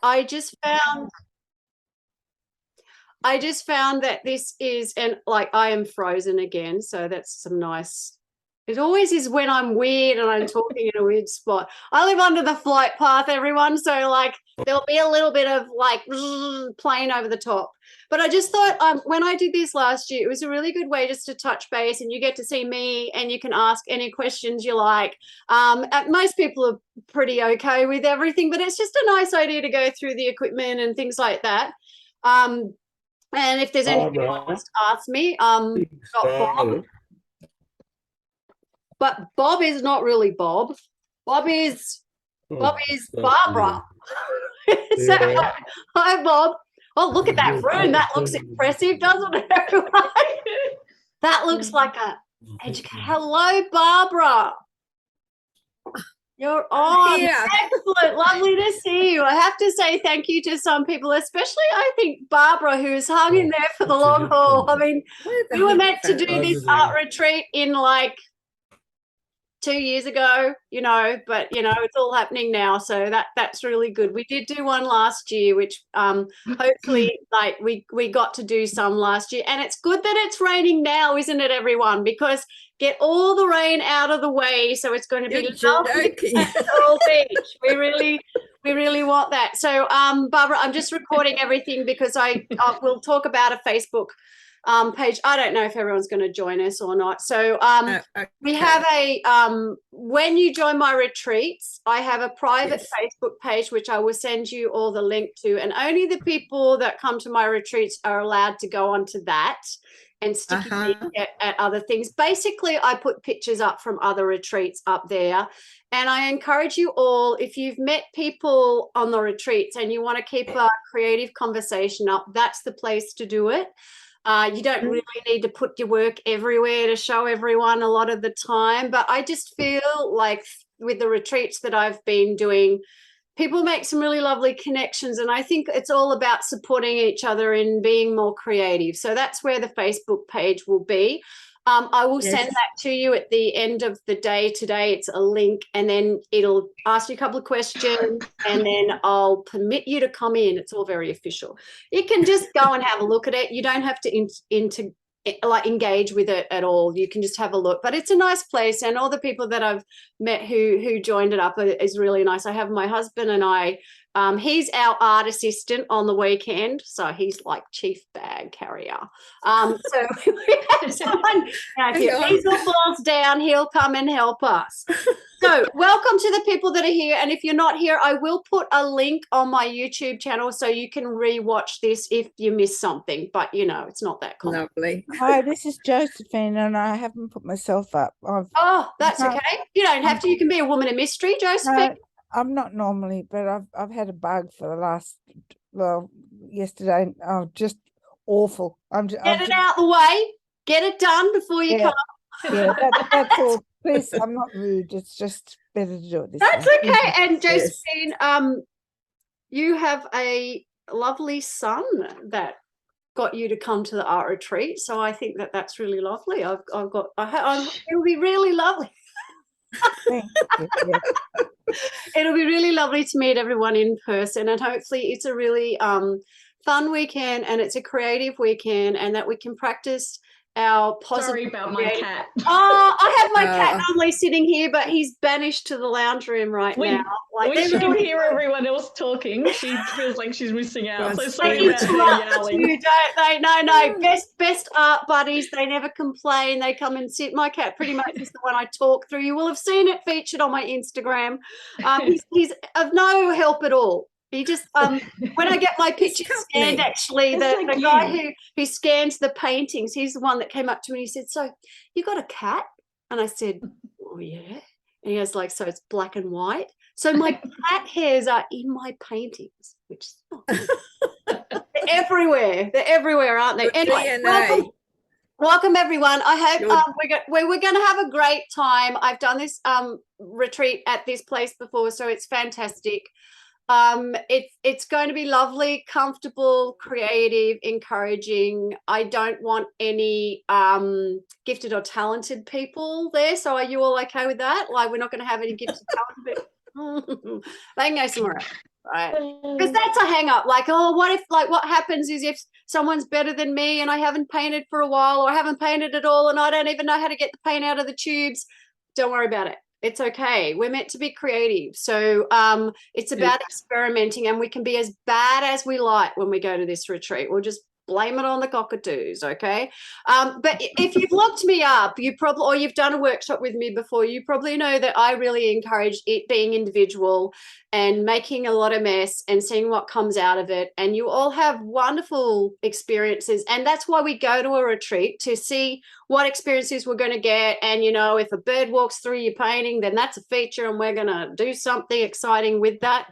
I just found that this is, and like I am frozen again, so that's some nice. It always is when I'm weird and I'm talking in a weird spot. I live under the flight path, everyone, so like there'll be a little bit of like plane over the top. But I just thought when I did this last year, it was a really good way just to touch base, and you get to see me and you can ask any questions you like. Most people are pretty okay with everything, but it's just a nice idea to go through the equipment and things like that. And if there's anything you want to ask me, got Bob. But Bob is not really Bob. Bob is Barbara. So, hi, Bob. Oh, look at that room. That looks impressive, doesn't it? That looks like a educator. Hello, Barbara. You're on. Yeah. Excellent. Lovely to see you. I have to say thank you to some people, especially I think Barbara, who's hung in there for the long haul. I mean, we were meant to do this art retreat in like 2 years ago, but it's all happening now, so that's really good. We did do one last year, which hopefully like we got to do some last year, and it's good that it's raining now, isn't it, everyone? Because get all the rain out of the way, so it's going to be lovely at Coral Beach. We really want that. So Barbara, I'm just recording everything because I will talk about a Facebook page. I don't know if everyone's going to join us or not. So okay. We have when you join my retreats, I have a private Facebook page, which I will send you all the link to. And only the people that come to my retreats are allowed to go onto that and stick at other things. Basically, I put pictures up from other retreats up there. And I encourage you all, if you've met people on the retreats and you want to keep a creative conversation up, that's the place to do it. You don't really need to put your work everywhere to show everyone a lot of the time. But I just feel like with the retreats that I've been doing, people make some really lovely connections. And I think it's all about supporting each other and being more creative. So that's where the Facebook page will be. I will send that to you at the end of the day today. It's a link, and then it'll ask you a couple of questions, and then I'll permit you to come in. It's all very official. You can just go and have a look at it. You don't have to engage with it at all. You can just have a look. But it's a nice place, and all the people that I've met who joined it up is really nice. I have my husband and I. He's our art assistant on the weekend, so he's like chief bag carrier. So we have someone, if your easel falls down, he'll come and help us. So welcome to the people that are here, and if you're not here, I will put a link on my YouTube channel so you can re-watch this if you miss something, but it's not that common. Lovely. Hi, this is Josephine, and I haven't put myself up. That's okay. You don't have to. You can be a woman of mystery, Josephine. I'm not normally, but I've had a bug for the last, yesterday. Just awful. Get it out the way. Get it done before you come. Yeah, that's all. Please, I'm not rude. It's just better to do it this way. That's okay. And Josephine, you have a lovely son that got you to come to the art retreat. So I think that's really lovely. It'll be really lovely. It'll be really lovely to meet everyone in person, and hopefully it's a really fun weekend, and it's a creative weekend, and that we can practice our positive. Sorry about my cat. I have my cat normally sitting here, but he's banished to the lounge room now. Like, we still hear everyone else talking. She feels like she's missing out. So sorry about yelling. You don't they? No. Best art buddies. They never complain. They come and sit. My cat pretty much is the one I talk through. You will have seen it featured on my Instagram. He's of no help at all. He just when I get my pictures scanned, actually, the guy who scans the paintings, he's the one that came up to me and he said, "So you got a cat?" And I said, "Oh yeah." And he goes like, "So it's black and white?" So my cat hairs are in my paintings, which is not good. They're everywhere. They're everywhere, aren't they? Anyway, welcome everyone. I hope we're going to have a great time. I've done this retreat at this place before, so it's fantastic. It's going to be lovely, comfortable, creative, encouraging. I don't want any gifted or talented people there. So are you all okay with that? Like, we're not going to have any gifted talented people. They can go somewhere else. right? Because that's a hang up. Like, oh, what happens is if someone's better than me and I haven't painted for a while, or I haven't painted at all and I don't even know how to get the paint out of the tubes, don't worry about it. It's okay. We're meant to be creative. So it's about experimenting, and we can be as bad as we like when we go to this retreat. We'll just blame it on the cockatoos, okay? But if you've looked me up, or you've done a workshop with me before, you probably know that I really encourage it being individual and making a lot of mess and seeing what comes out of it. And you all have wonderful experiences. And that's why we go to a retreat, to see what experiences we're going to get. And, you know, if a bird walks through your painting, then that's a feature and we're going to do something exciting with that.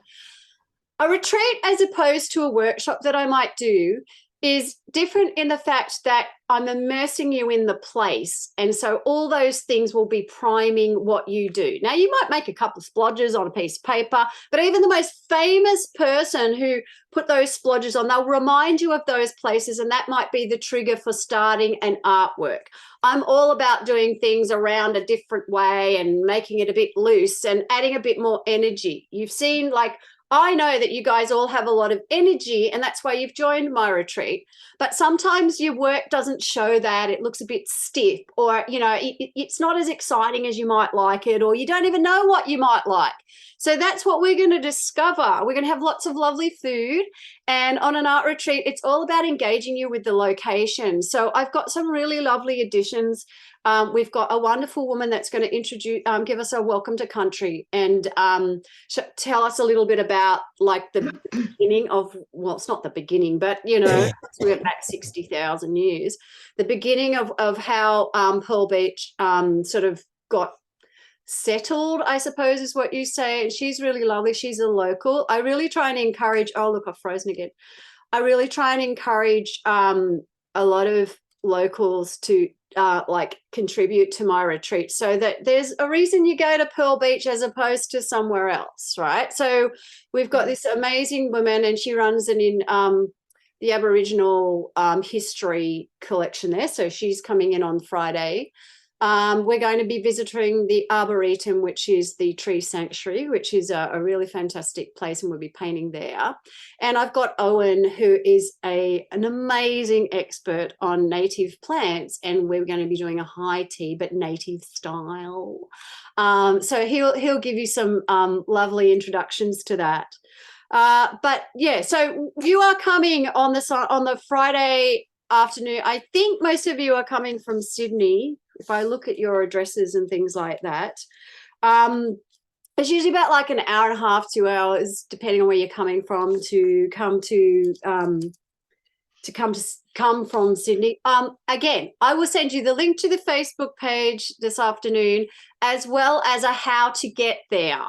A retreat, as opposed to a workshop that I might do, is different in the fact that I'm immersing you in the place. And so all those things will be priming what you do. Now, you might make a couple of splodges on a piece of paper, but even the most famous person who put those splodges on, they'll remind you of those places, and that might be the trigger for starting an artwork. I'm all about doing things around a different way and making it a bit loose and adding a bit more energy. You've seen, like, I know that you guys all have a lot of energy, and that's why you've joined my retreat. But sometimes your work doesn't show that. It looks a bit stiff, or, you know, it's not as exciting as you might like it, or you don't even know what you might like. So that's what we're going to discover. We're going to have lots of lovely food. And on an art retreat, it's all about engaging you with the location. So I've got some really lovely additions. We've got a wonderful woman that's going to give us a welcome to country and tell us a little bit about, like, the beginning of, well, it's not the beginning, but, you know, we went back 60,000 years, the beginning of how Pearl Beach sort of got settled, I suppose is what you say. And she's really lovely. She's a local. I really try and encourage, oh, look, I've frozen again. I really try and encourage a lot of locals to like contribute to my retreat, so that there's a reason you go to Pearl Beach as opposed to somewhere else, right? So we've got this amazing woman, and she runs the Aboriginal history collection there. So she's coming in on Friday. We're going to be visiting the Arboretum, which is the tree sanctuary, which is a really fantastic place, and we'll be painting there. And I've got Owen, who is an amazing expert on native plants, and we're going to be doing a high tea, but native style. So he'll give you some lovely introductions to that. But yeah, so you are coming on the Friday afternoon. I think most of you are coming from Sydney, if I look at your addresses and things like that. It's usually about like an hour and a half, 2 hours, depending on where you're coming from, to come from Sydney. Again, I will send you the link to the Facebook page this afternoon, as well as a how to get there.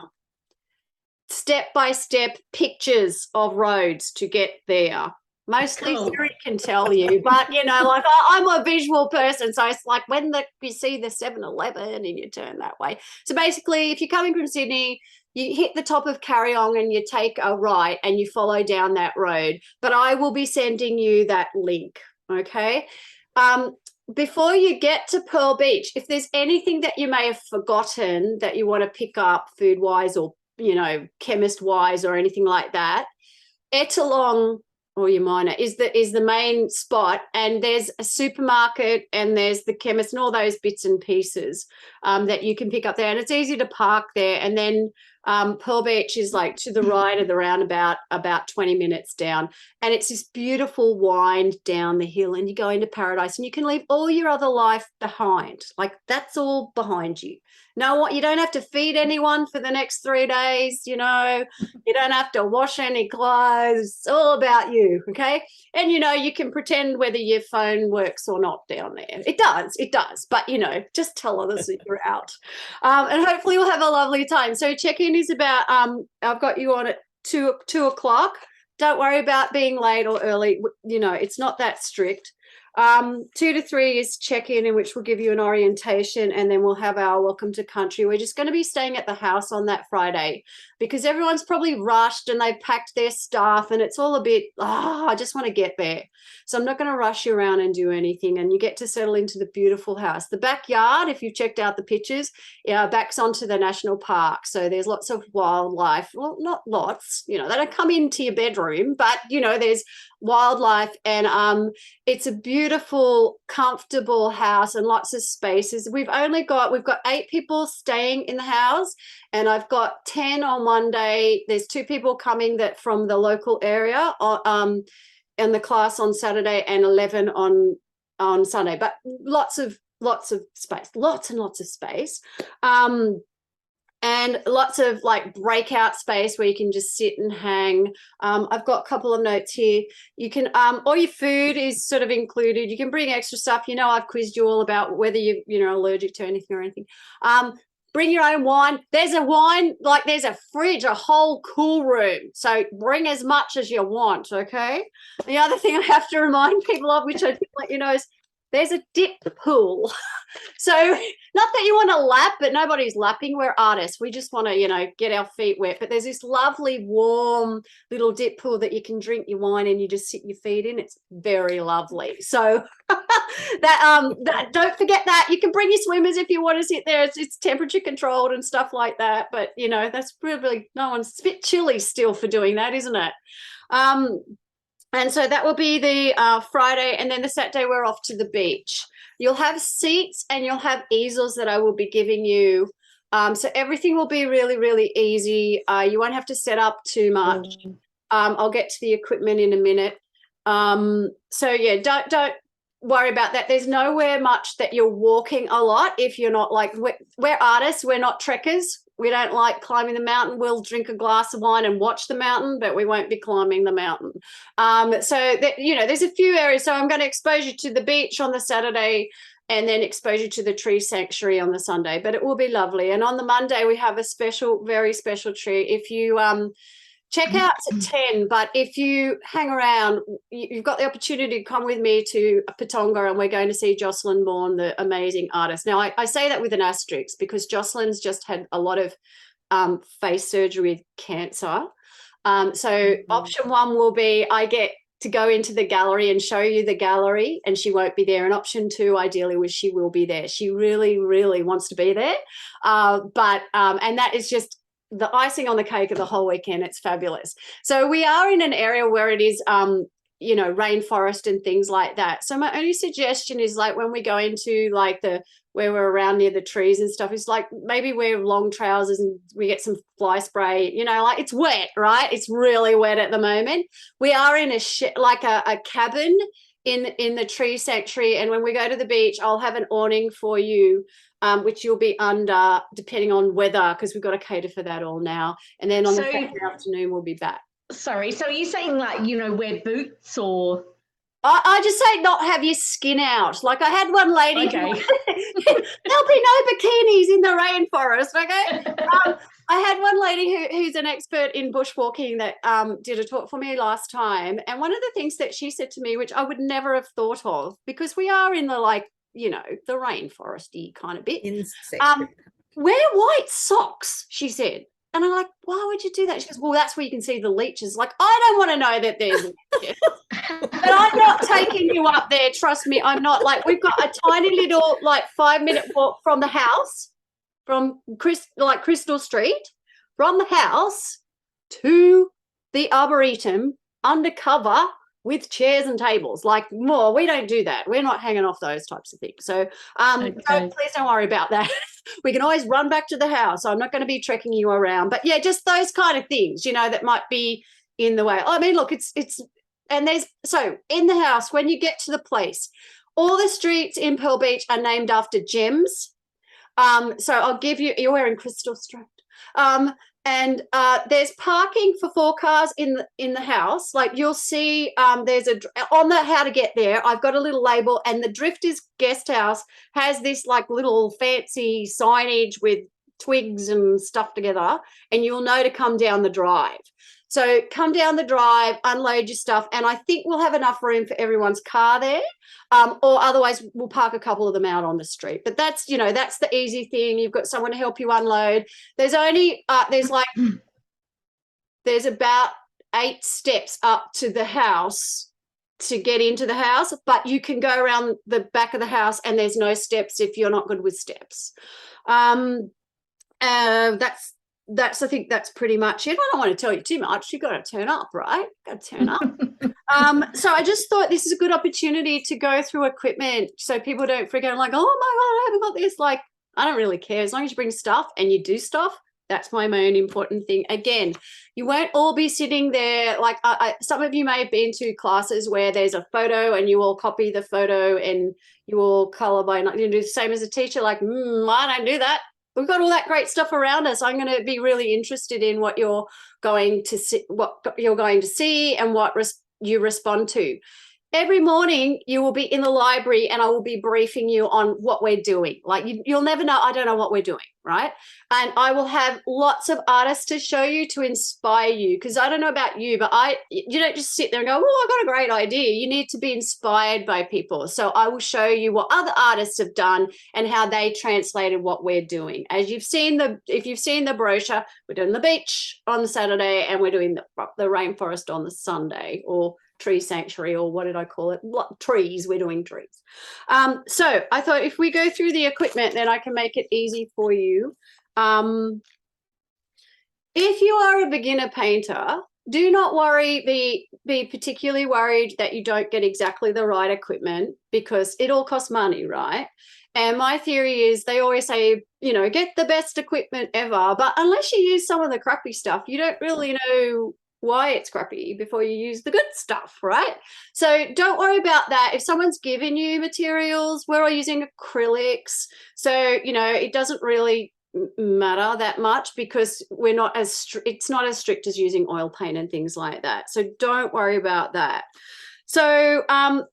Step-by-step pictures of roads to get there. Mostly Siri can tell you, but, you know, like, I'm a visual person, so it's like when you see the 7-Eleven and you turn that way. So basically, if you're coming from Sydney, you hit the top of Carryong and you take a right and you follow down that road. But I will be sending you that link, okay? Before you get to Pearl Beach, if there's anything that you may have forgotten that you want to pick up food-wise, or, you know, chemist-wise, or anything like that, Ettalong, or your minor, is the main spot, and there's a supermarket and there's the chemist and all those bits and pieces that you can pick up there, and it's easy to park there. And then Pearl Beach is like to the right of the roundabout, about 20 minutes down, and it's this beautiful wind down the hill, and you go into paradise, and you can leave all your other life behind. Like, that's all behind you. You don't have to feed anyone for the next 3 days, you know, you don't have to wash any clothes. It's all about you, okay? And, you know, you can pretend whether your phone works or not down there. It does, but, you know, just tell others that you're out. And hopefully you'll have a lovely time. So check-in is about, I've got you on at 2 o'clock. Don't worry about being late or early. You know, it's not that strict. 2 to 3 is check-in, in which we'll give you an orientation, and then we'll have our welcome to country. We're just going to be staying at the house on that Friday because everyone's probably rushed and they've packed their stuff and it's all a bit, I just want to get there. So I'm not going to rush you around and do anything, and you get to settle into the beautiful house. The backyard, if you've checked out the pictures, backs onto the national park. So there's lots of wildlife. Well, not lots, they don't come into your bedroom, but, there's wildlife, and it's a beautiful, comfortable house and lots of spaces. We've got 8 people staying in the house, and I've got 10 on Monday. There's 2 people coming that from the local area in the class on Saturday, and 11 on Sunday, but lots of space, lots and lots of space. And lots of like breakout space where you can just sit and hang. I've got a couple of notes here. You can, all your food is sort of included. You can bring extra stuff. I've quizzed you all about whether you're allergic to anything or anything. Bring your own wine. There's a wine, there's a fridge, a whole cool room. So bring as much as you want, okay? The other thing I have to remind people of, which I didn't let you know, is there's a dip pool. So not that you want to lap, but nobody's lapping. We're artists. We just want to, get our feet wet. But there's this lovely, warm little dip pool that you can drink your wine and you just sit your feet in. It's very lovely. So don't forget that. You can bring your swimmers if you want to sit there. It's temperature controlled and stuff like that. But, that's probably it's a bit chilly still for doing that, isn't it? And so that will be the Friday, and then the Saturday we're off to the beach. You'll have seats and you'll have easels that I will be giving you. So everything will be really, really easy. You won't have to set up too much. I'll get to the equipment in a minute. So yeah, don't worry about that. There's nowhere much that you're walking a lot if you're not we're artists, we're not trekkers. We don't like climbing the mountain. We'll drink a glass of wine and watch the mountain, but we won't be climbing the mountain. So that, there's a few areas. So I'm going to expose you to the beach on the Saturday and then expose you to the tree sanctuary on the Sunday, but it will be lovely. And on the Monday, we have a special, very special tree. If you check out at 10, but if you hang around, you've got the opportunity to come with me to Patonga, and we're going to see Jocelyn Bourne, the amazing artist. Now, I say that with an asterisk because Jocelyn's just had a lot of face surgery with cancer. So option 1 will be I get to go into the gallery and show you the gallery, and she won't be there. And option 2, ideally, was she will be there. She really, really wants to be there. And that is just the icing on the cake of the whole weekend. It's fabulous. So we are in an area where it is, rainforest and things like that. So my only suggestion is when we go into where we're around near the trees and stuff, is maybe wear long trousers and we get some fly spray, it's wet, right? It's really wet at the moment. We are in a cabin in the tree sanctuary. And when we go to the beach, I'll have an awning for you, which you'll be under depending on weather, because we've got to cater for that all now. And then on the Saturday afternoon, we'll be back. Sorry, so are you saying wear boots or? I just say not have your skin out. I had one lady. Okay. There'll be no bikinis in the rainforest, okay? I had one lady who's an expert in bushwalking that did a talk for me last time. And one of the things that she said to me, which I would never have thought of, because we are in the the rainforesty kind of bit. Wear white socks, she said. And I'm like, why would you do that? She goes, well, that's where you can see the leeches. I don't want to know that there's leeches. But I'm not taking you up there. Trust me, I'm not. We've got a tiny little 5-minute walk from the house, from Crystal Street, from the house to the Arboretum undercover with chairs and tables. More, we don't do that. We're not hanging off those types of things. So please don't worry about that. We can always run back to the house. I'm not going to be trekking you around. But yeah, just those kind of things, that might be in the way. I mean, look, so in the house, when you get to the place, all the streets in Pearl Beach are named after gems. So I'll give you, you're wearing Crystal Street. And there's parking for 4 cars in the house. You'll see there's on the how to get there, I've got a little label, and the Drifters Guest House has this little fancy signage with twigs and stuff together, and you'll know to come down the drive. So come down the drive, unload your stuff, and I think we'll have enough room for everyone's car there. Or otherwise we'll park a couple of them out on the street. But that's, you know, that's the easy thing. You've got someone to help you unload. There's only there's about 8 steps up to the house to get into the house, but you can go around the back of the house and there's no steps if you're not good with steps. That's I think that's pretty much it. I don't want to tell you too much. You've got to turn up, right? Got to turn up. So I just thought this is a good opportunity to go through equipment so people don't forget like, oh my God, I haven't got this. Like, I don't really care. As long as you bring stuff and you do stuff, that's my main important thing. Again, you won't all be sitting there like some of you may have been to classes where there's a photo and you all copy the photo and you all color by you do the same as a teacher. Like, I don't do that. We've got all that great stuff around us. I'm going to be really interested in what you're going to see, and what you respond to. Every morning you will be in the library and I will be briefing you on what we're doing. Like you'll never know. I don't know what we're doing, right? And I will have lots of artists to show you to inspire you, because I don't know about you, but you don't just sit there and go, oh, I've got a great idea. You need to be inspired by people. So I will show you what other artists have done and how they translated what we're doing. As you've seen if you've seen the brochure, we're doing the beach on the Saturday and we're doing the rainforest on the Sunday, or tree sanctuary, or what did I call it? Trees. We're doing trees. So I thought if we go through the equipment, then I can make it easy for you. If you are a beginner painter, do not worry, be particularly worried that you don't get exactly the right equipment, because it all costs money, right? And my theory is they always say, you know, get the best equipment ever, but unless you use some of the crappy stuff, you don't really know why it's crappy before you use the good stuff, right? So don't worry about that. If someone's given you materials, we're all using acrylics, so you know it doesn't really matter that much, because we're not it's not as strict as using oil paint and things like that. So don't worry about that. So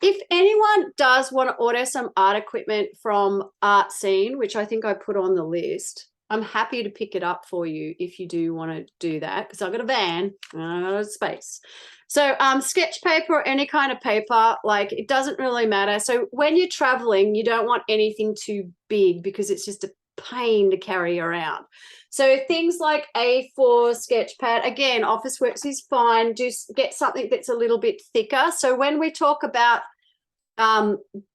if anyone does want to order some art equipment from Art Scene, which I think I put on the list, I'm happy to pick it up for you if you do want to do that, because I've got a van and I've got a space. So sketch paper or any kind of paper, like it doesn't really matter. So when you're traveling, you don't want anything too big because it's just a pain to carry around. So things like A4 sketch pad, again, Officeworks is fine. Just get something that's a little bit thicker. So when we talk about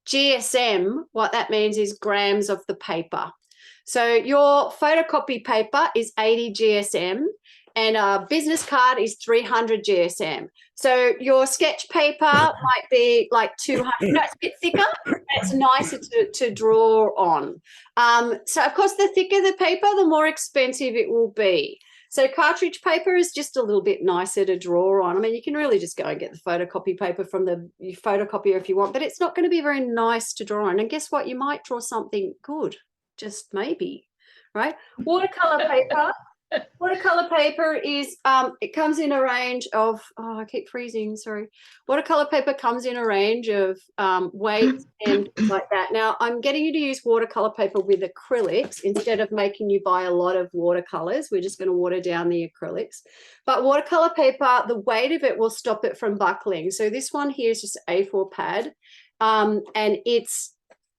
GSM, what that means is grams of the paper. So your photocopy paper is 80 GSM and a business card is 300 GSM. So your sketch paper might be like 200, it's a bit thicker. It's nicer to draw on. So of course, the thicker the paper, the more expensive it will be. So cartridge paper is just a little bit nicer to draw on. I mean, you can really just go and get the photocopy paper from the photocopier if you want, but it's not going to be very nice to draw on. And guess what? You might draw something good. Just maybe, right? Watercolor paper. Watercolor paper is it comes in a range of I keep freezing, sorry. Watercolor paper comes in a range of weights and things like that. Now I'm getting you to use watercolor paper with acrylics instead of making you buy a lot of watercolors. We're just going to water down the acrylics. But watercolor paper, the weight of it will stop it from buckling. So this one here is just A4 pad, and it's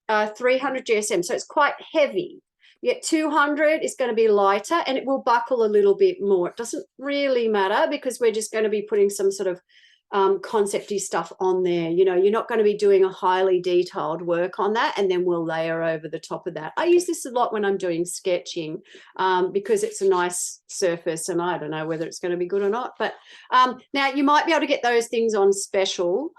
300 GSM, so it's quite heavy. Yet 200 is going to be lighter and it will buckle a little bit more. It doesn't really matter because we're just going to be putting some sort of concept-y stuff on there. You know, you're not going to be doing a highly detailed work on that, and then we'll layer over the top of that. I use this a lot when I'm doing sketching because it's a nice surface, and I don't know whether it's going to be good or not. But now you might be able to get those things on special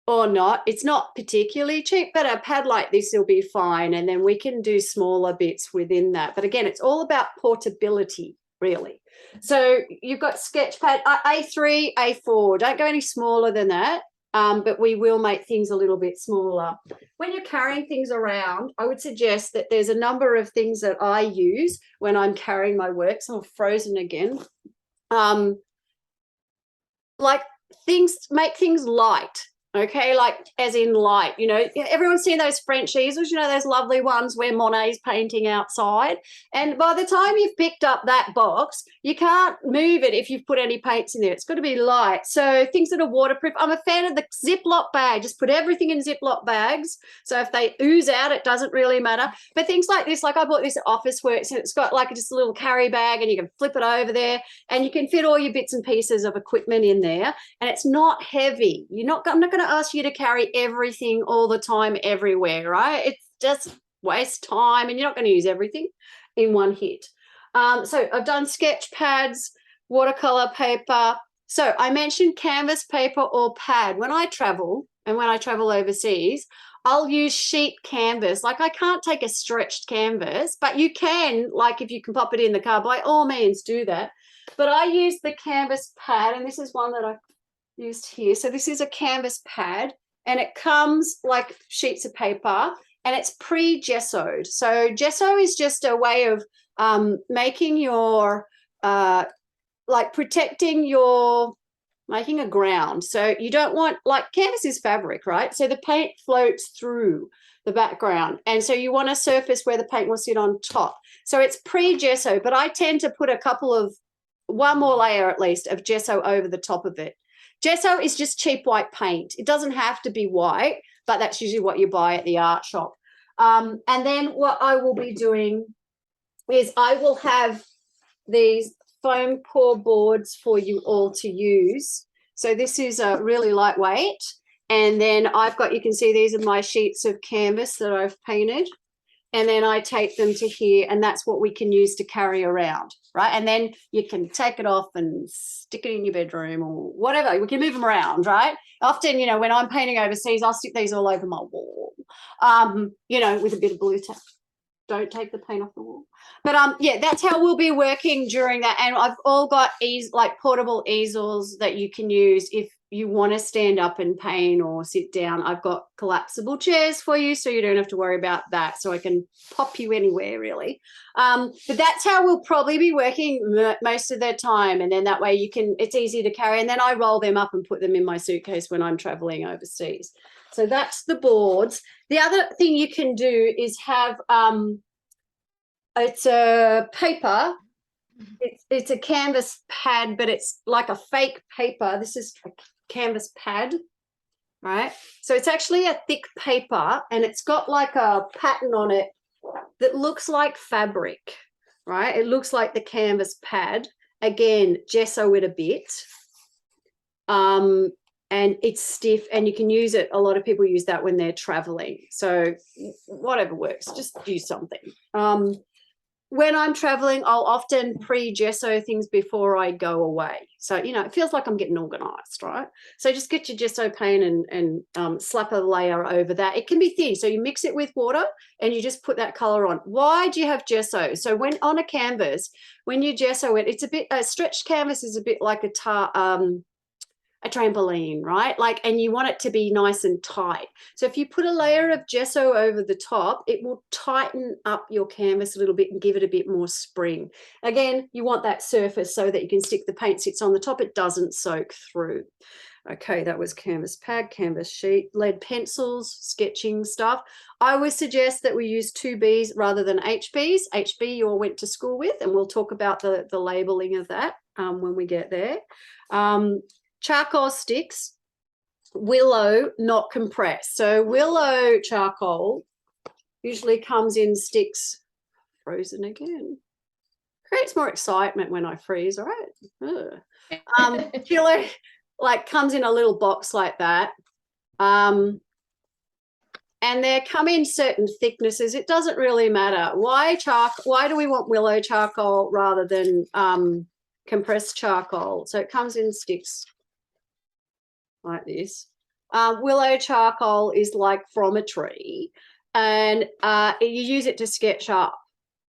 or not. It's not particularly cheap, but a pad like this will be fine, and then we can do smaller bits within that. But again, it's all about portability, really. So you've got sketch pad A3, A4. Don't go any smaller than that, but we will make things a little bit smaller. When you're carrying things around, I would suggest that there's a number of things that I use when I'm carrying my work. So I'm frozen again. Like make things light. Okay, like as in light, you know, everyone's seen those French easels, you know, those lovely ones where Monet's painting outside. And by the time you've picked up that box, you can't move it if you've put any paints in there. It's got to be light. So things that are waterproof. I'm a fan of the Ziploc bag. Just put everything in Ziploc bags. So if they ooze out, it doesn't really matter. But things like this, like I bought this at Officeworks, and it's got like just a little carry bag, and you can flip it over there, and you can fit all your bits and pieces of equipment in there. And it's not heavy. I'm not going to ask you to carry everything all the time everywhere, right? It's just waste time, and you're not going to use everything in one hit. So I've done sketch pads, watercolor paper. So I mentioned canvas paper or pad. When I travel and when I travel overseas, I'll use sheet canvas. Like I can't take a stretched canvas, but you can, like if you can pop it in the car, by all means do that. But I use the canvas pad, and this is one that I used here. So this is a canvas pad, and it comes like sheets of paper, and it's pre-gessoed. So gesso is just a way of making your like protecting your, making a ground. So you don't want, like canvas is fabric, right? So the paint floats through the background, and so you want a surface where the paint will sit on top. So it's pre-gesso, but I tend to put one more layer at least of gesso over the top of it. Gesso is just cheap white paint. It doesn't have to be white, but that's usually what you buy at the art shop. And then what I will be doing is I will have these foam core boards for you all to use. So this is a really lightweight. And then I've got, you can see these are my sheets of canvas that I've painted. And then I take them to here, and that's what we can use to carry around, right? And then you can take it off and stick it in your bedroom or whatever. We can move them around, right? Often, you know, when I'm painting overseas, I'll stick these all over my wall, you know, with a bit of glue tape. Don't take the paint off the wall. But yeah, that's how we'll be working during that. And I've all got like portable easels that you can use if you want to stand up and paint or sit down. I've got collapsible chairs for you, so you don't have to worry about that. So I can pop you anywhere, really. But that's how we'll probably be working most of the time. And then that way you can, it's easy to carry. And then I roll them up and put them in my suitcase when I'm traveling overseas. So that's the boards. The other thing you can do is have, it's a paper. It's a canvas pad, but it's like a fake paper. This is a canvas pad, right? So it's actually a thick paper, and it's got like a pattern on it that looks like fabric, right? It looks like the canvas pad. Again, gesso it a bit. And it's stiff, and you can use it. A lot of people use that when they're traveling. So whatever works, just use something. When I'm traveling, I'll often pre-gesso things before I go away. So, you know, it feels like I'm getting organized, right? So just get your gesso paint and slap a layer over that. It can be thin. So you mix it with water and you just put that color on. Why do you have gesso? So when on a canvas, when you gesso it, it's a bit, a stretched canvas is a bit like a trampoline, right? Like, and you want it to be nice and tight. So if you put a layer of gesso over the top, it will tighten up your canvas a little bit and give it a bit more spring. Again, you want that surface so that you can stick the paint sits on the top. It doesn't soak through. Okay, that was canvas pad, canvas sheet, lead pencils, sketching stuff. I would suggest that we use 2Bs rather than HBs. HB you all went to school with, and we'll talk about the labeling of that when we get there. Charcoal sticks, willow, not compressed. So willow charcoal usually comes in sticks, frozen again. Creates more excitement when I freeze, all right? Kilo, like comes in a little box like that. And they come in certain thicknesses. It doesn't really matter. Why do we want willow charcoal rather than compressed charcoal? So it comes in sticks like this. Willow charcoal is like from a tree, and you use it to sketch up.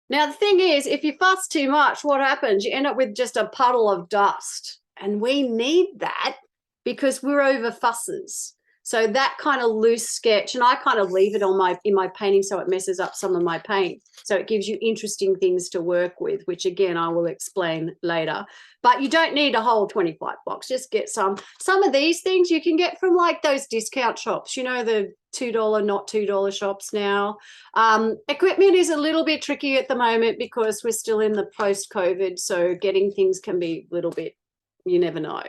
Now the thing is, if you fuss too much, what happens? You end up with just a puddle of dust, and we need that because we're over fussers. So that kind of loose sketch, and I kind of leave it on in my painting so it messes up some of my paint. So it gives you interesting things to work with, which again, I will explain later. But you don't need a whole 25 box. Just get some. Some of these things you can get from like those discount shops, you know, the $2, not $2 shops now. Equipment is a little bit tricky at the moment because we're still in the post-COVID. So getting things can be a little bit, you never know.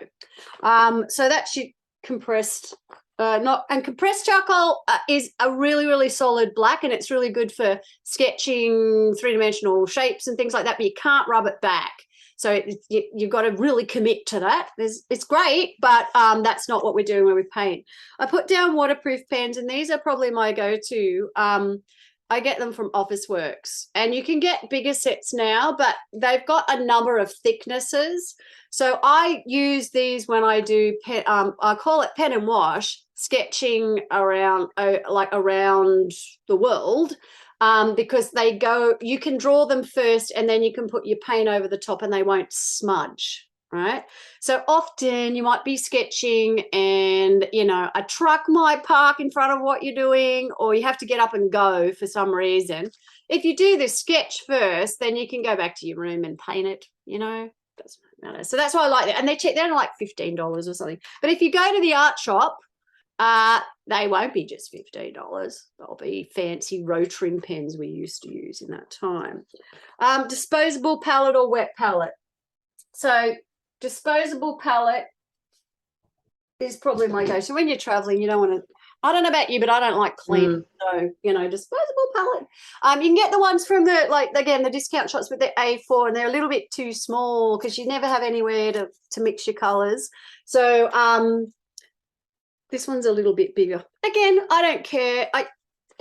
So that's your compressed compressed charcoal is a really, really solid black, and it's really good for sketching three-dimensional shapes and things like that, but you can't rub it back. So you've got to really commit to that. It's great, but that's not what we're doing when we paint. I put down waterproof pens, and these are probably my go-to. I get them from Officeworks, and you can get bigger sets now, but they've got a number of thicknesses. So I use these when I do I call it pen and wash, sketching around around the world, because you can draw them first and then you can put your paint over the top and they won't smudge, right? So often you might be sketching and, you know, a truck might park in front of what you're doing, or you have to get up and go for some reason. If you do the sketch first, then you can go back to your room and paint it, you know. So that's why I like it. And they're cheap. They're like $15 or something. But if you go to the art shop, they won't be just $15. They'll be fancy rotring pens we used to use in that time. Disposable palette or wet palette. So disposable palette is probably my go. So when you're traveling, you don't want to, I don't know about you, but I don't like clean. So, you know, disposable palette. You can get the ones from the discount shops with the A4, and they're a little bit too small because you never have anywhere to mix your colors. So this one's a little bit bigger. Again, I don't care.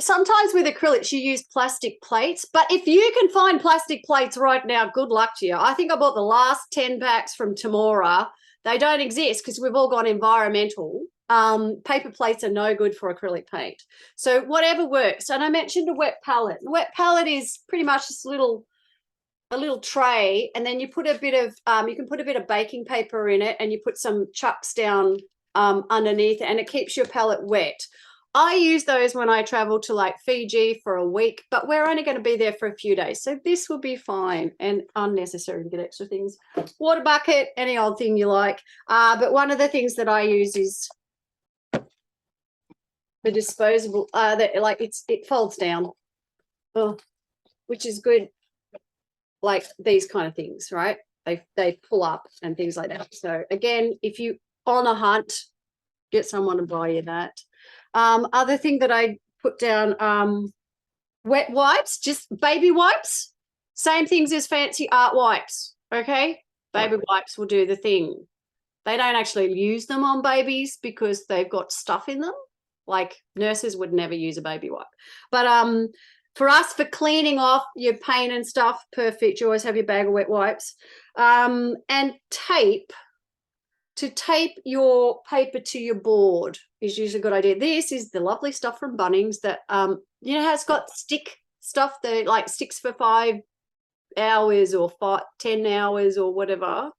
Sometimes with acrylics you use plastic plates, but if you can find plastic plates right now, good luck to you. I think I bought the last 10 packs from Tamora. They don't exist because we've all gone environmental. Paper plates are no good for acrylic paint. So whatever works. And I mentioned a wet palette. The wet palette is pretty much just a little tray, and then you put a bit of you can put a bit of baking paper in it, and you put some chucks down underneath, and it keeps your palette wet. I use those when I travel to like Fiji for a week, but we're only going to be there for a few days, so this will be fine and unnecessary to get extra things. Water bucket, any old thing you like, but one of the things that I use is the disposable it folds down, which is good, like these kind of things, right? They pull up and things like that. So again, if you on a hunt, get someone to buy you that. Other thing that I put down, wet wipes, just baby wipes, same things as fancy art wipes. Okay, baby wipes will do the thing. They don't actually use them on babies because they've got stuff in them. Like nurses would never use a baby wipe. But for us, for cleaning off your paint and stuff, perfect. You always have your bag of wet wipes. And tape. To tape your paper to your board is usually a good idea. This is the lovely stuff from Bunnings that, you know how it's got stick stuff that like sticks for 5 hours or 10 hours or whatever.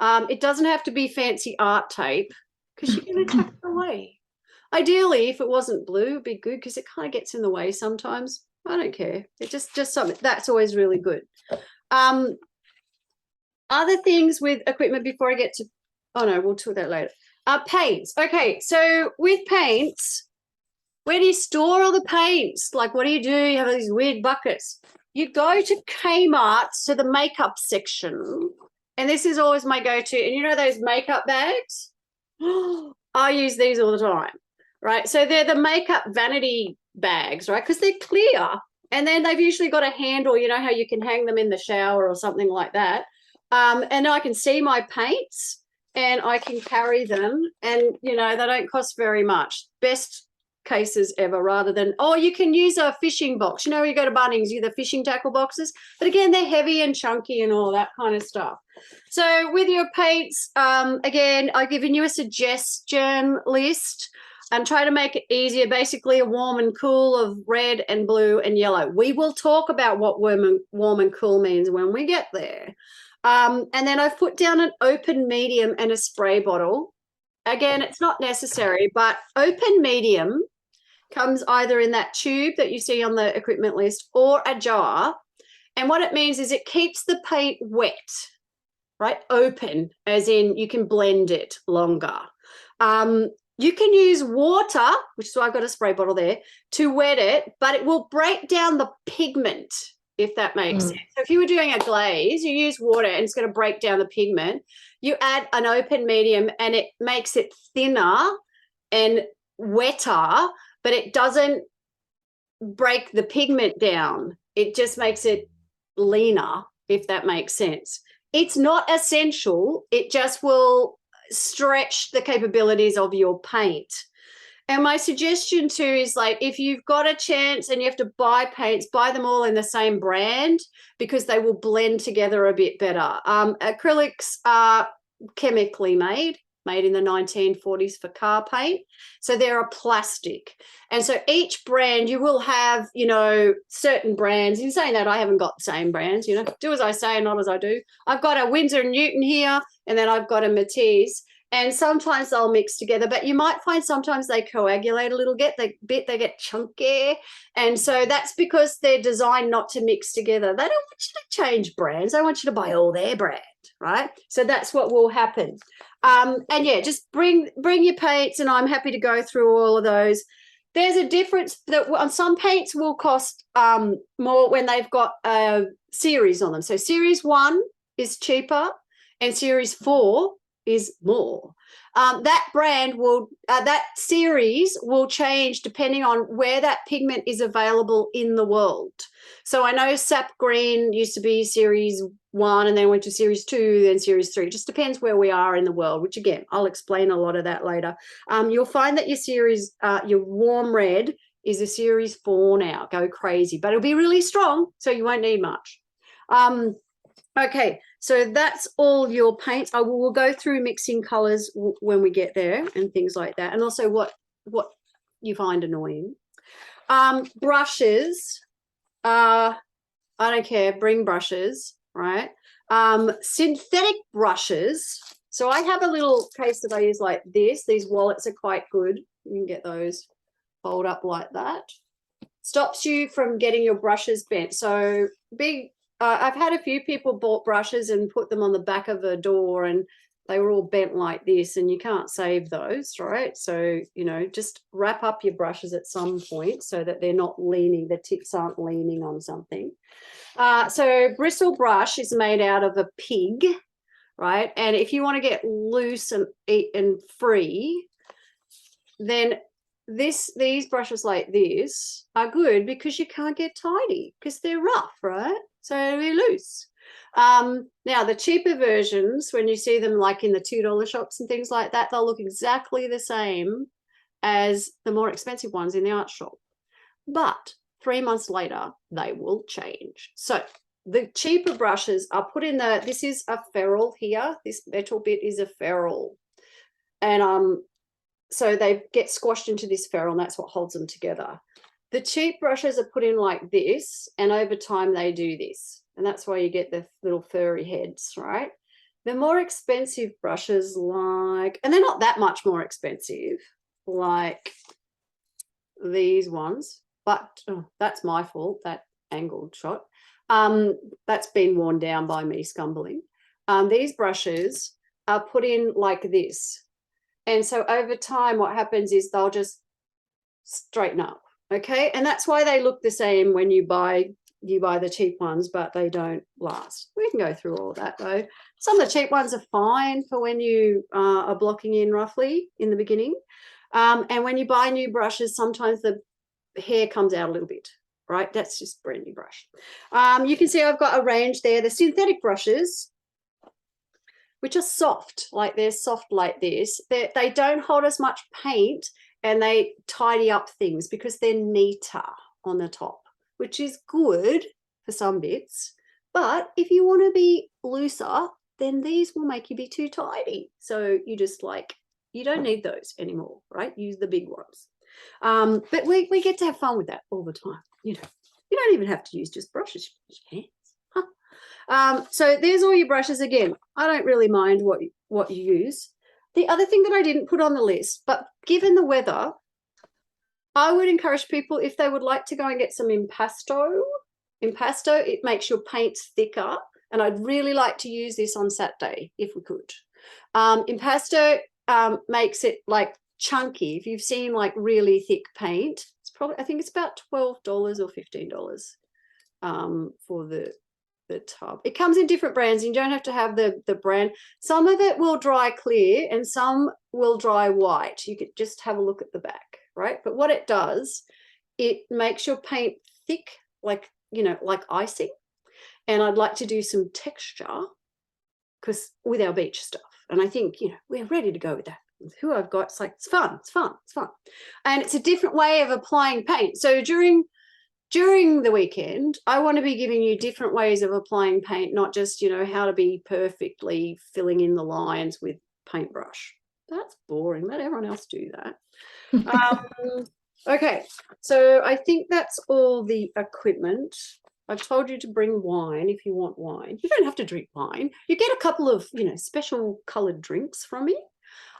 It doesn't have to be fancy art tape because you're going to chuck it away. Ideally, if it wasn't blue, it'd be good because it kind of gets in the way sometimes. I don't care. It's just something that's always really good. Other things with equipment before I get to, oh no, we'll talk that later. Paints. Okay, so with paints, where do you store all the paints? Like, what do? You have these weird buckets. You go to Kmart, to the makeup section, and this is always my go-to. And you know those makeup bags? I use these all the time, right? So they're the makeup vanity bags, right? Because they're clear, and then they've usually got a handle. You know how you can hang them in the shower or something like that. And I can see my paints, and I can carry them, and you know they don't cost very much. Best cases ever, rather than, oh, you can use a fishing box. You know, you go to Bunnings, you the fishing tackle boxes, but again, they're heavy and chunky and all that kind of stuff. So with your paints, again, I've given you a suggestion list and try to make it easier. Basically, a warm and cool of red and blue and yellow. We will talk about what warm and cool means when we get there. And then I've put down an open medium and a spray bottle again, it's not necessary, but open medium comes either in that tube that you see on the equipment list or a jar. And what it means is it keeps the paint wet, right? Open, as in you can blend it longer. You can use water, which is why I've got a spray bottle there, to wet it, but it will break down the pigment, if that makes sense. So if you were doing a glaze, you use water and it's going to break down the pigment. You add an open medium and it makes it thinner and wetter, but it doesn't break the pigment down. It just makes it leaner, if that makes sense. It's not essential. It just will stretch the capabilities of your paint. And my suggestion too is, like, if you've got a chance and you have to buy paints, buy them all in the same brand because they will blend together a bit better. Acrylics are chemically made in the 1940s for car paint. So they're a plastic. And so each brand, you will have, you know, certain brands. In saying that, I haven't got the same brands, you know, do as I say and not as I do. I've got a Winsor & Newton here, and then I've got a Matisse. And sometimes they'll mix together, but you might find sometimes they coagulate a little bit, they get chunky. And so that's because they're designed not to mix together. They don't want you to change brands. They want you to buy all their brand, right? So that's what will happen. And yeah, just bring your paints, and I'm happy to go through all of those. There's a difference that on some paints will cost more when they've got a series on them. So series 1 is cheaper and series 4 is more. That brand will, that series will change depending on where that pigment is available in the world. So I know sap green used to be series 1 and then went to series 2, then series 3. It just depends where we are in the world, which again, I'll explain a lot of that later. You'll find that your series, your warm red is a series 4 now. Go crazy, but it'll be really strong, so you won't need much. Okay, so that's all your paints. I will go through mixing colors when we get there and things like that, and also what you find annoying. Brushes, I don't care, bring brushes, right? Synthetic brushes. So I have a little case that I use like this. These wallets are quite good. You can get those fold up like that. Stops you from getting your brushes bent. So big. I've had a few people bought brushes and put them on the back of a door, and they were all bent like this, and you can't save those, right? So, you know, just wrap up your brushes at some point so that they're not leaning, the tips aren't leaning on something. So Bristle Brush is made out of a pig, right? And if you want to get loose and free, then these brushes like this are good because you can't get tidy because they're rough, right? So they're loose. Now the cheaper versions, when you see them like in the $2 shops and things like that, they'll look exactly the same as the more expensive ones in the art shop. But 3 months later, they will change. So the cheaper brushes are put in this is a ferrule here. This metal bit is a ferrule. And so they get squashed into this ferrule, and that's what holds them together. The cheap brushes are put in like this, and over time they do this. And that's why you get the little furry heads, right? The more expensive brushes, like, and they're not that much more expensive, like these ones, but that's my fault, that angled shot. That's been worn down by me scumbling. These brushes are put in like this. And so over time, what happens is they'll just straighten up. Okay, and that's why they look the same when you buy the cheap ones, but they don't last. We can go through all of that though. Some of the cheap ones are fine for when you are blocking in roughly in the beginning. And when you buy new brushes, sometimes the hair comes out a little bit, right? That's just a brand new brush. You can see I've got a range there. The synthetic brushes, which are soft, like they're soft like this. They don't hold as much paint, and they tidy up things because they're neater on the top, which is good for some bits. But if you want to be looser, then these will make you be too tidy. So you just you don't need those anymore, right? Use the big ones. But we get to have fun with that all the time. You know, you don't even have to use just brushes, you use your hands. So there's all your brushes. Again, I don't really mind what you use. the other thing that I didn't put on the list, but given the weather, I would encourage people, if they would like to go and get some impasto. Impasto, it makes your paints thicker, and I'd really like to use this on Saturday if we could. Impasto makes it like chunky. If you've seen like really thick paint, it's probably, I think it's about $12 or $15 for the tub. It comes in different brands. You don't have to have the brand. Some of it will dry clear and some will dry white. You could just have a look at the back, right? But what it does, it makes your paint thick, like, you know, like icing. And I'd like to do some texture because with our beach stuff. And I think, you know, we're ready to go with that. With who I've got, it's like, it's fun. And it's a different way of applying paint. So during the weekend, I want to be giving you different ways of applying paint, not just, you know, how to be perfectly filling in the lines with paintbrush. That's boring. Let everyone else do that. Okay, so I think that's all the equipment. I've told you to bring wine if you want wine. You don't have to drink wine. You get a couple of, you know, special coloured drinks from me.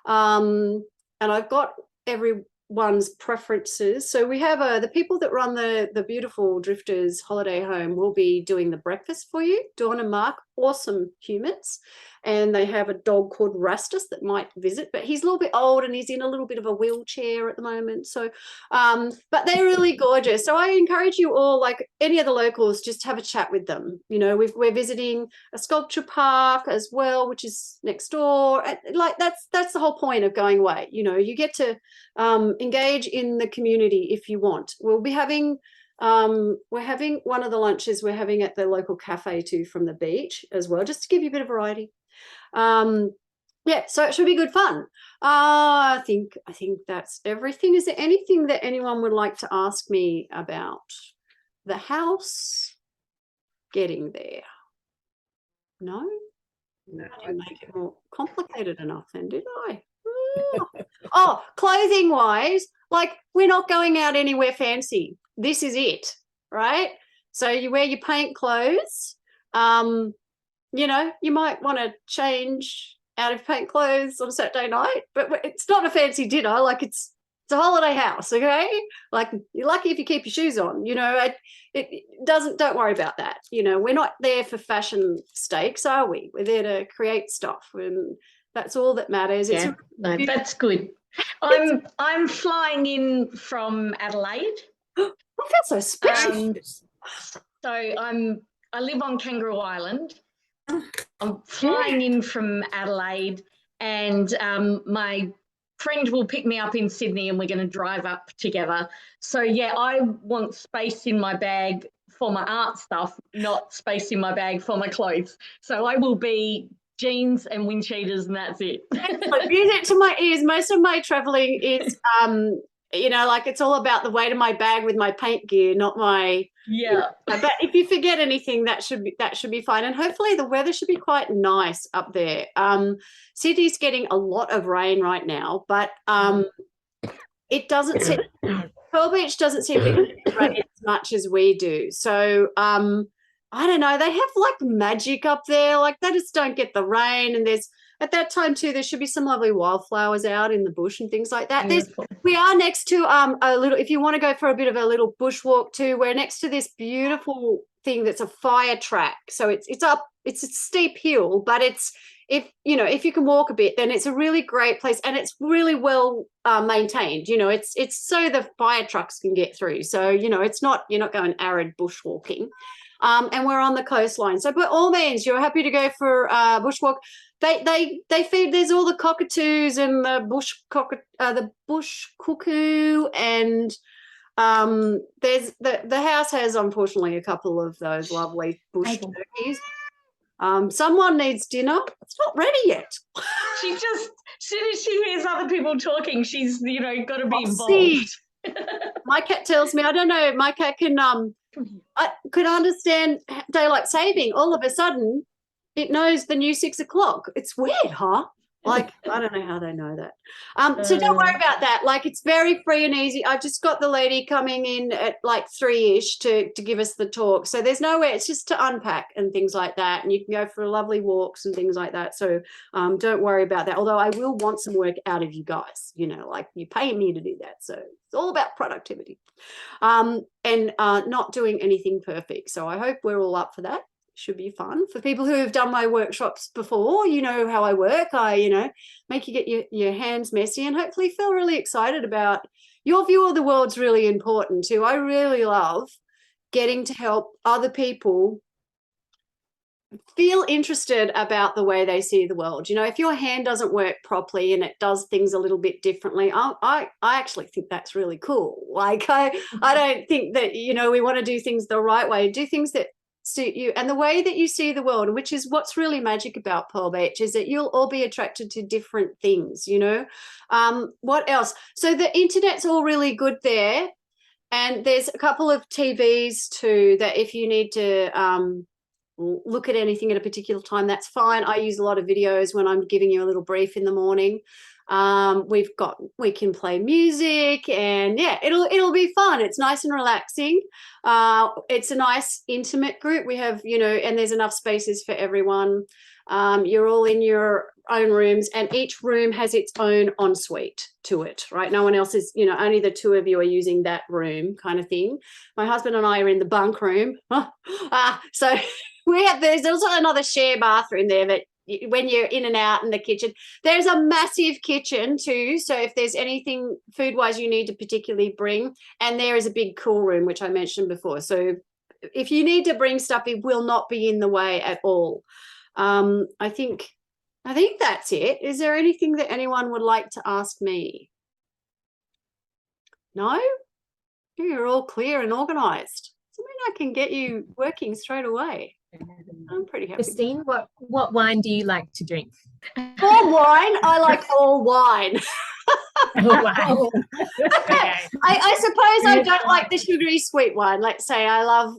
And I've got everyone's preferences. So we have the people that run the beautiful Drifters holiday home will be doing the breakfast for you. Dawn and Mark, awesome humans. And they have a dog called Rastus that might visit, but he's a little bit old and he's in a little bit of a wheelchair at the moment. So, but they're really gorgeous. So I encourage you all, like any of the locals, just have a chat with them. You know, we're visiting a sculpture park as well, which is next door. Like that's the whole point of going away. You know, you get to engage in the community if you want. We'll be having we're having one of the lunches we're having at the local cafe too from the beach as well, just to give you a bit of variety. Yeah, so it should be good fun. I think that's everything. Is there anything that anyone would like to ask me about the house getting there? No, I didn't make it more complicated enough then, did I? Oh, clothing wise, like we're not going out anywhere fancy. This is it, right? So you wear your paint clothes. You know, you might want to change out of paint clothes on Saturday night, but it's not a fancy dinner. Like it's a holiday house, okay? Like you're lucky if you keep your shoes on. You know, don't worry about that. You know, we're not there for fashion stakes, are we? We're there to create stuff, and that's all that matters. Yeah, no, that's good. I'm flying in from Adelaide. Oh, that's so special. So I live on Kangaroo Island. I'm flying in from Adelaide, and my friend will pick me up in Sydney, and we're going to drive up together. So yeah, I want space in my bag for my art stuff, not space in my bag for my clothes. So I will be jeans and wind cheaters, and that's it. Music to my ears. Most of my traveling is you know, like it's all about the weight of my bag with my paint gear, not my but if you forget anything, that should be fine. And hopefully the weather should be quite nice up there. Sydney's getting a lot of rain right now, but it doesn't seem Pearl Beach doesn't seem to get rain as much as we do. So I don't know, they have like magic up there, like they just don't get the rain. And there's at that time too, there should be some lovely wildflowers out in the bush and things like that. We are next to a little, if you want to go for a bit of a little bushwalk too, we're next to this beautiful thing that's a fire track. So it's a steep hill, but if you can walk a bit, then it's a really great place, and it's really well maintained. You know, it's so the fire trucks can get through. So, you know, you're not going arid bushwalking. And we're on the coastline. So by all means, you're happy to go for a bushwalk. They feed, there's all the cockatoos and the bush cuckoo, and there's the house has unfortunately a couple of those lovely bush turkeys. Someone needs dinner. It's not ready yet. She just, as soon as she hears other people talking, she's, you know, got to be involved. My cat tells me, I don't know, my cat I could understand daylight saving. All of a sudden, it knows the new 6 o'clock. It's weird, huh? Like, I don't know how they know that. So don't worry about that. Like, it's very free and easy. I just got the lady coming in at like 3-ish to give us the talk. So there's nowhere. It's just to unpack and things like that. And you can go for lovely walks and things like that. So don't worry about that. Although I will want some work out of you guys, you know, like you pay me to do that. So it's all about productivity and not doing anything perfect. So I hope we're all up for that. Should be fun for people who have done my workshops before. You know how I work. I, you know, make you get your hands messy and hopefully feel really excited about your view of the world's really important too. I really love getting to help other people feel interested about the way they see the world. You know, if your hand doesn't work properly and it does things a little bit differently, I actually think that's really cool. Like I don't think that, you know, we want to do things the right way, do things that suit you and the way that you see the world, which is what's really magic about Pearl Beach, is that you'll all be attracted to different things, you know. What else? So the internet's all really good there, and there's a couple of TVs too that if you need to look at anything at a particular time, that's fine. I use a lot of videos when I'm giving you a little brief in the morning. We can play music, and yeah, it'll be fun. It's nice and relaxing. It's a nice intimate group. We have, you know, and there's enough spaces for everyone. You're all in your own rooms, and each room has its own ensuite to it, right? No one else is, you know, only the two of you are using that room, kind of thing. My husband and I are in the bunk room. So there's also another share bathroom there that when you're in and out in the kitchen. There's a massive kitchen too, so if there's anything food wise you need to particularly bring, and there is a big cool room which I mentioned before, so if you need to bring stuff, it will not be in the way at all. I think that's it. Is there anything that anyone would like to ask me? No? You're all clear and organized. So maybe I can get you working straight away. I'm pretty happy. Christine, what wine do you like to drink? All wine. I like all wine. Oh, wow. Okay. I suppose I don't like the sugary sweet wine. Let's say I love,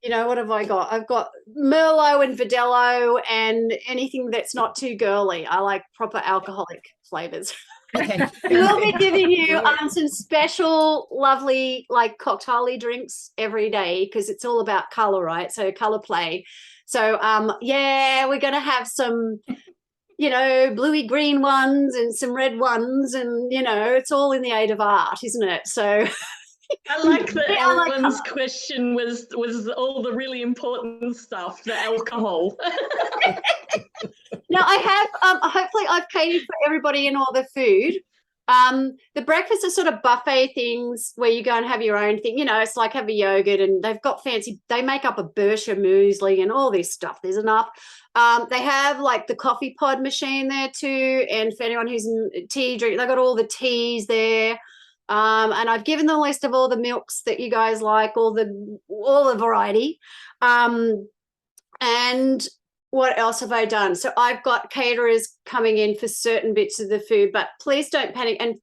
you know, what have I got? I've got Merlot and Verdelho and anything that's not too girly. I like proper alcoholic flavors. Okay. We'll be giving you some special, lovely, like cocktail-y drinks every day because it's all about color, right? So Colourplay. So yeah, we're going to have some, you know, bluey green ones and some red ones, and you know, it's all in the aid of art, isn't it? So I like that Ellen's question was all the really important stuff, the alcohol. Now I have hopefully I've catered for everybody and all the food. The breakfasts are sort of buffet things where you go and have your own thing, you know, it's like have a yogurt, and they've got fancy, they make up a Bersha muesli and all this stuff. There's enough. They have like the coffee pod machine there too, and for anyone who's in tea drink, they've got all the teas there. And I've given them a list of all the milks that you guys like, all the variety. And what else have I done? So I've got caterers coming in for certain bits of the food, but please don't panic, and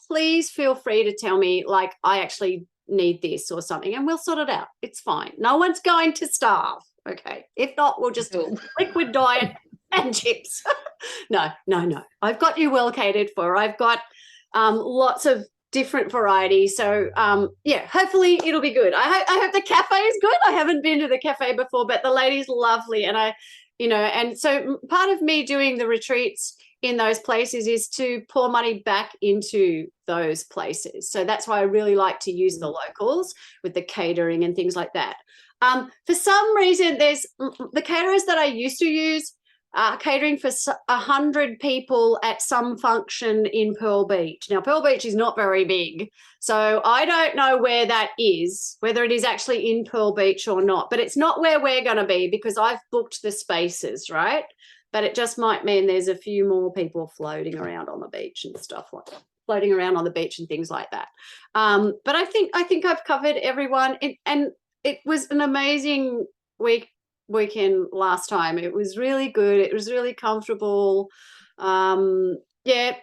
please feel free to tell me, like, I actually need this or something, and we'll sort it out. It's fine. No one's going to starve. Okay. If not, we'll just liquid diet and chips. No. I've got you well catered for. I've got lots of different varieties. So yeah, hopefully it'll be good. I hope the cafe is good. I haven't been to the cafe before, but the lady's lovely, and I, you know, and so part of me doing the retreats in those places is to pour money back into those places. So that's why I really like to use the locals with the catering and things like that. For some reason, there's the caterers that I used to use catering for 100 people at some function in Pearl Beach. Now, Pearl Beach is not very big, so I don't know where that is, whether it is actually in Pearl Beach or not, but it's not where we're going to be because I've booked the spaces, right? But it just might mean there's a few more people floating around on the beach and stuff like that, floating around on the beach and things like that. But I think I've covered everyone, and it was an amazing weekend last time. It was really good. It was really comfortable. Yeah,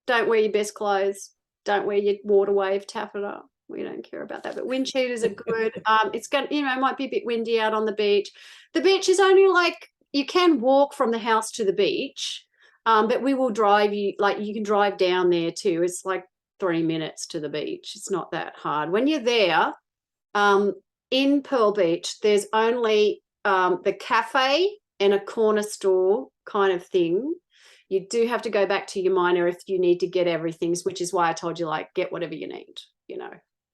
don't wear your best clothes. Don't wear your water wave taffeta. We don't care about that. But wind cheaters are good. It's going, you know, it might be a bit windy out on the beach. The beach is only like, you can walk from the house to the beach, But we will drive you, like you can drive down there too. It's like 3 minutes to the beach. It's not that hard. When you're there, in Pearl Beach, there's only the cafe and a corner store kind of thing. You do have to go back to your minor if you need to get everything, which is why I told you, like, get whatever you need, you know,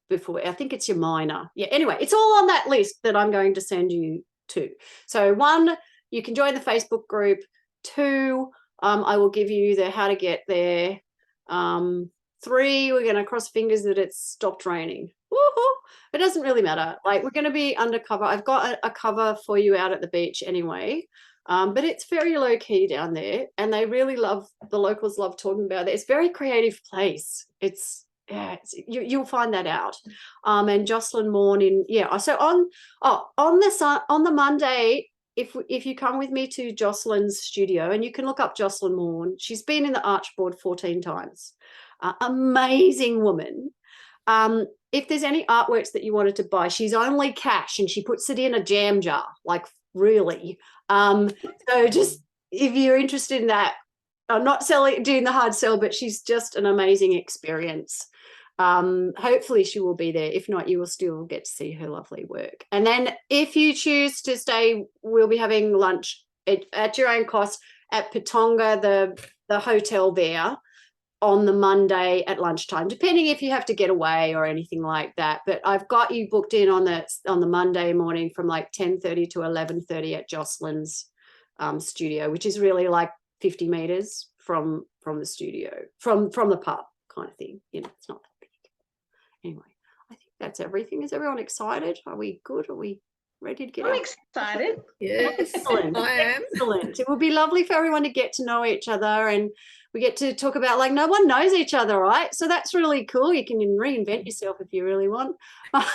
before. I think it's your minor. Yeah, anyway, it's all on that list that I'm going to send you to. So 1, you can join the Facebook group. 2, I will give you the how to get there. 3, we're going to cross fingers that it's stopped raining. Woohoo! It doesn't really matter. Like, we're going to be undercover. I've got a cover for you out at the beach anyway. But it's very low key down there, and they really love, the locals love talking about it. It's a very creative place. You'll find that out. And Jocelyn Morn so on the Monday, if you come with me to Jocelyn's studio, and you can look up Jocelyn Morn, she's been in the Archboard 14 times. Amazing woman. If there's any artworks that you wanted to buy, she's only cash, and she puts it in a jam jar, like really. So just if you're interested in that, I'm not doing the hard sell, but she's just an amazing experience. Hopefully she will be there. If not, you will still get to see her lovely work. And then if you choose to stay, we'll be having lunch at your own cost at Patonga, the hotel there, on the Monday at lunchtime, depending if you have to get away or anything like that. But I've got you booked in on the Monday morning from like 10:30 to 11:30 at Jocelyn's studio, which is really like 50 meters from the studio, from the pub kind of thing. You know, it's not that big. Anyway, I think that's everything. Is everyone excited? Are we good? Are we ready to get I'm out? excited. Yes, Excellent. I am. Excellent. It will be lovely for everyone to get to know each other, and we get to talk about, like, no one knows each other, right? So that's really cool. You can reinvent yourself if you really want. But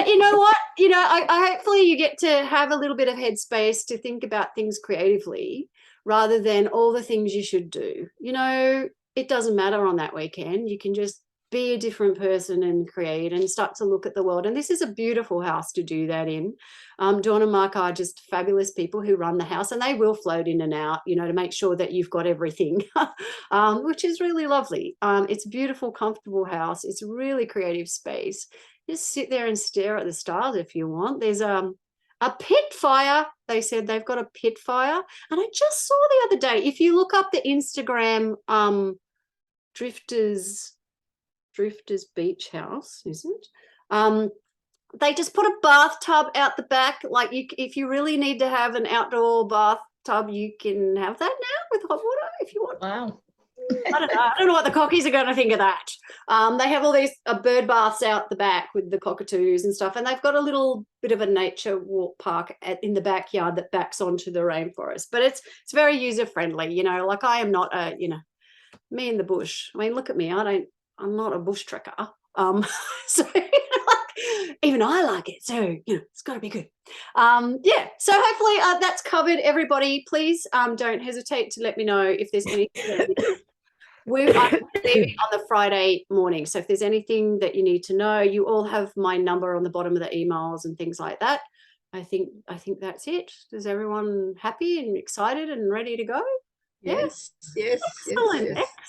you know what? You know, I hopefully you get to have a little bit of headspace to think about things creatively rather than all the things you should do. You know, it doesn't matter on that weekend. You can just be a different person and create and start to look at the world. And this is a beautiful house to do that in. Dawn and Mark are just fabulous people who run the house, and they will float in and out, you know, to make sure that you've got everything, which is really lovely. It's a beautiful, comfortable house. It's a really creative space. Just sit there and stare at the stars if you want. There's a pit fire. They said they've got a pit fire. And I just saw the other day, if you look up the Instagram Drifters Beach House, isn't it? They just put a bathtub out the back. Like, if you really need to have an outdoor bathtub, you can have that now with hot water if you want. Wow. I don't know what the cockies are going to think of that. They have all these bird baths out the back with the cockatoos and stuff, and they've got a little bit of a nature walk park in the backyard that backs onto the rainforest. But it's very user friendly. You know, like, I am not me in the bush. I mean, look at me. I'm not a bush trekker. So even I like it. So, you know, it's got to be good. So hopefully that's covered, everybody. Please don't hesitate to let me know if there's anything. I'm leaving on the Friday morning. So if there's anything that you need to know, you all have my number on the bottom of the emails and things like that. I think that's it. Is everyone happy and excited and ready to go? Yes.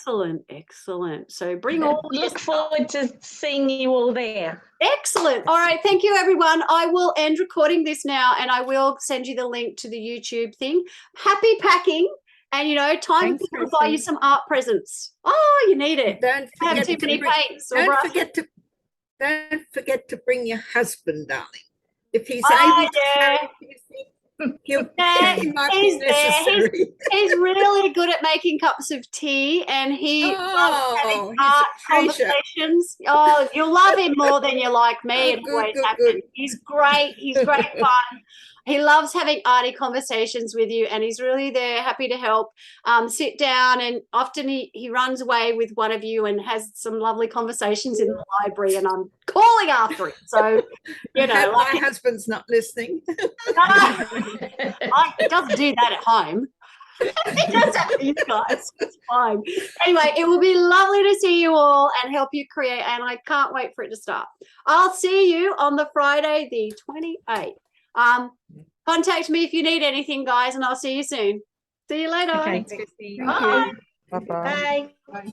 Excellent. So bring all. Look forward to seeing you all there. Excellent. All right. Thank you, everyone. I will end recording this now, and I will send you the link to the YouTube thing. Happy packing, and, you know, time to buy you some art presents. Oh, you need it. Don't Have forget too many paints. don't forget to bring your husband, darling. If he's Oh, able to yeah. carry anything, he might be He's there. necessary. He's really good at making cups of tea, and he loves having he's art a treasure. conversations. Oh, you'll love him more than you like me. It always happens. He's great. He's great fun. He loves having arty conversations with you, and he's really there, happy to help. Sit down, and often he runs away with one of you and has some lovely conversations in the library, and I'm calling after him. So, you know, My husband's not listening. He doesn't do that at home. He does that for you guys. It's fine. Anyway, it will be lovely to see you all and help you create, and I can't wait for it to start. I'll see you on the Friday, the 28th. Contact me if you need anything, guys, and I'll see you soon. See you later. Okay. Thanks, Chrissy. Bye. Bye-bye. Bye.